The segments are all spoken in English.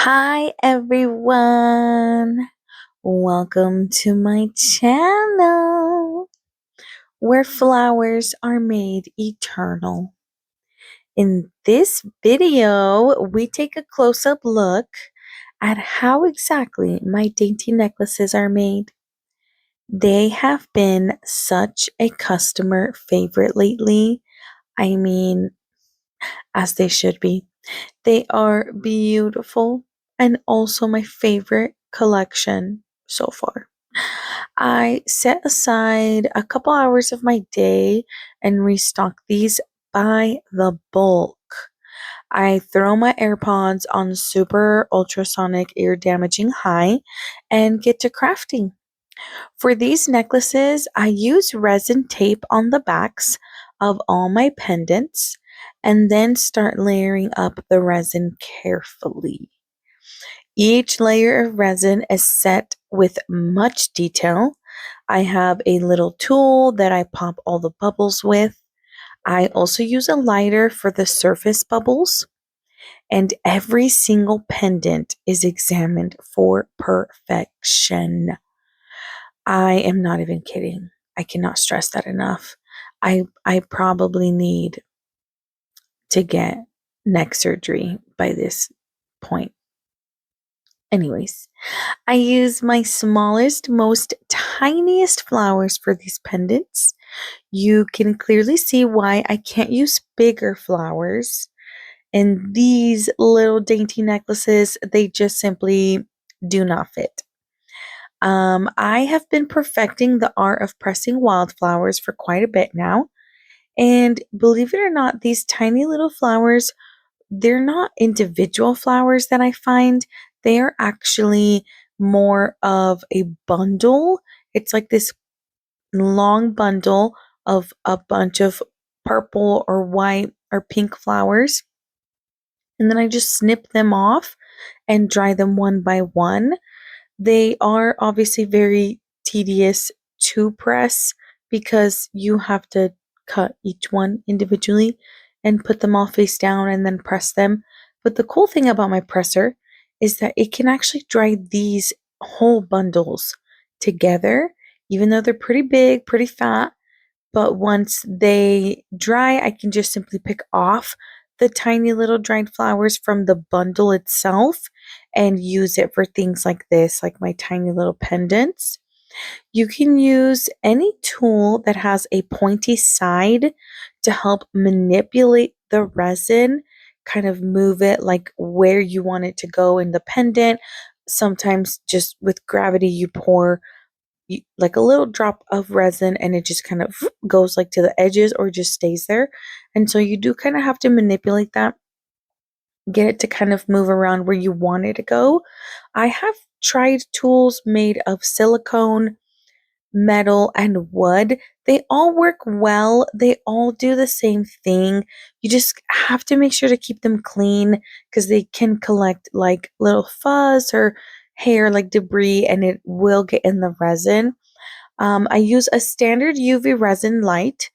Hi everyone. Welcome to my channel where flowers are made eternal. In this video, we take a close-up look at how exactly my dainty necklaces are made. They have been such a customer favorite lately. I mean, as they should be. They are beautiful and also my favorite collection so far. I set aside a couple hours of my day and restock these by the bulk. I throw my AirPods on super ultrasonic ear damaging high and get to crafting. For these necklaces, I use resin tape on the backs of all my pendants and then start layering up the resin carefully. Each layer of resin is set with much detail. I have a little tool that I pop all the bubbles with. I also use a lighter for the surface bubbles, and every single pendant is examined for perfection. I am not even kidding. I cannot stress that enough. I probably need to get neck surgery by this point. Anyways, I use my smallest, most tiniest flowers for these pendants. You can clearly see why I can't use bigger flowers. And these little dainty necklaces, they just simply do not fit. I have been perfecting the art of pressing wildflowers for quite a bit now. And believe it or not, these tiny little flowers, they're not individual flowers that I find. They are actually more of a bundle. It's like this long bundle of a bunch of purple or white or pink flowers. And then I just snip them off and dry them one by one. They are obviously very tedious to press because you have to cut each one individually and put them all face down and then press them. But the cool thing about my presser is that it can actually dry these whole bundles together, even though they're pretty big, pretty fat. But once they dry, I can just simply pick off the tiny little dried flowers from the bundle itself and use it for things like this, like my tiny little pendants. You can use any tool that has a pointy side to help manipulate the resin, kind of move it like where you want it to go in the pendant. Sometimes just with gravity, you pour like a little drop of resin and it just kind of goes like to the edges or just stays there. And so you do kind of have to manipulate that, get it to kind of move around where you want it to go. I have tried tools made of silicone, metal, and wood. They all work well. They all do the same thing. You just have to make sure to keep them clean because they can collect like little fuzz or hair like debris and it will get in the resin. I use a standard UV resin light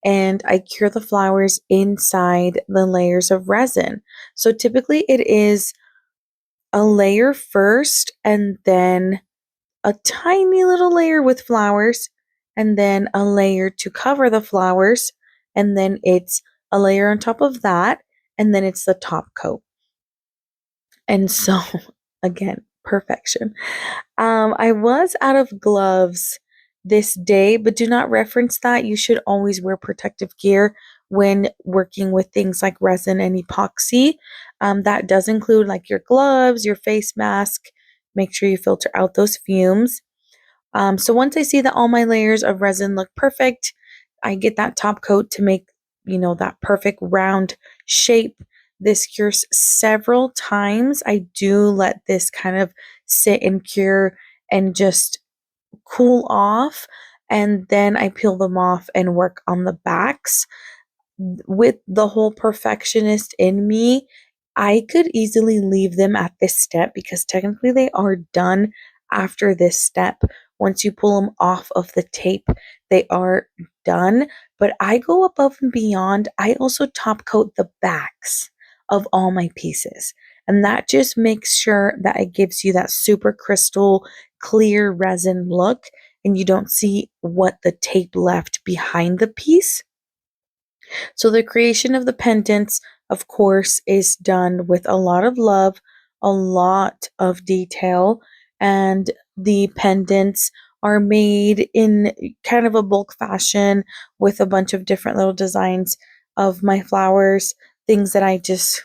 and I cure the flowers inside the layers of resin. So typically it is a layer first and then a tiny little layer with flowers and then a layer to cover the flowers and then it's a layer on top of that and then it's the top coat. And so again, perfection. I was out of gloves this day, but do not reference that. You should always wear protective gear when working with things like resin and epoxy. That does include like your gloves, your face mask. Make sure you filter out those fumes. So once I see that all my layers of resin look perfect, I get that top coat to make, that perfect round shape. This cures several times. I do let this kind of sit and cure and just cool off. And then I peel them off and work on the backs. With the whole perfectionist in me, I could easily leave them at this step because technically they are done after this step. Once you pull them off of the tape, they are done. But I go above and beyond. I also top coat the backs of all my pieces. And that just makes sure that it gives you that super crystal clear resin look and you don't see what the tape left behind the piece. So the creation of the pendants, of course, is done with a lot of love, a lot of detail, and the pendants are made in kind of a bulk fashion with a bunch of different little designs of my flowers, things that I just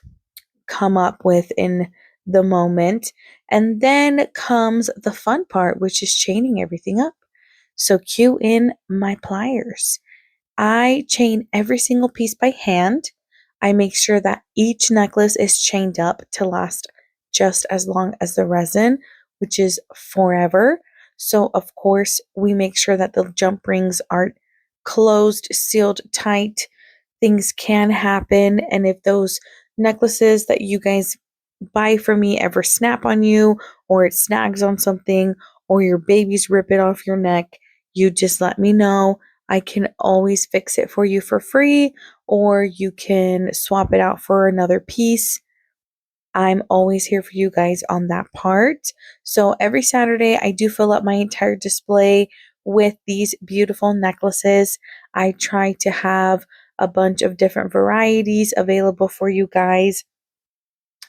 come up with in the moment. And then comes the fun part, which is chaining everything up. So cue in my pliers. I chain every single piece by hand. I make sure that each necklace is chained up to last just as long as the resin, which is forever. So, of course, we make sure that the jump rings are closed, sealed tight. Things can happen. And if those necklaces that you guys buy from me ever snap on you, or it snags on something, or your babies rip it off your neck, you just let me know. I can always fix it for you for free, or you can swap it out for another piece. I'm always here for you guys on that part. So every Saturday, I do fill up my entire display with these beautiful necklaces. I try to have a bunch of different varieties available for you guys.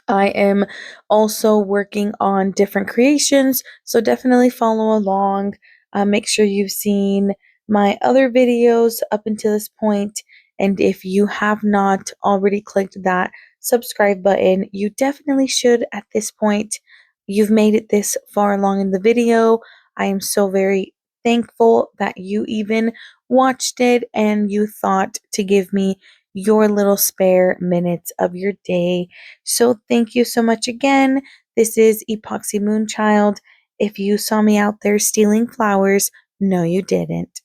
I am also working on different creations, so definitely follow along. Make sure you've seen my other videos up until this point, and if you have not already clicked that subscribe button, you definitely should at this point. You've made it this far along in the video. I am so very thankful that you even watched it and you thought to give me your little spare minutes of your day. So thank you so much again. This is Epoxy Moonchild. If you saw me out there stealing flowers, no, you didn't.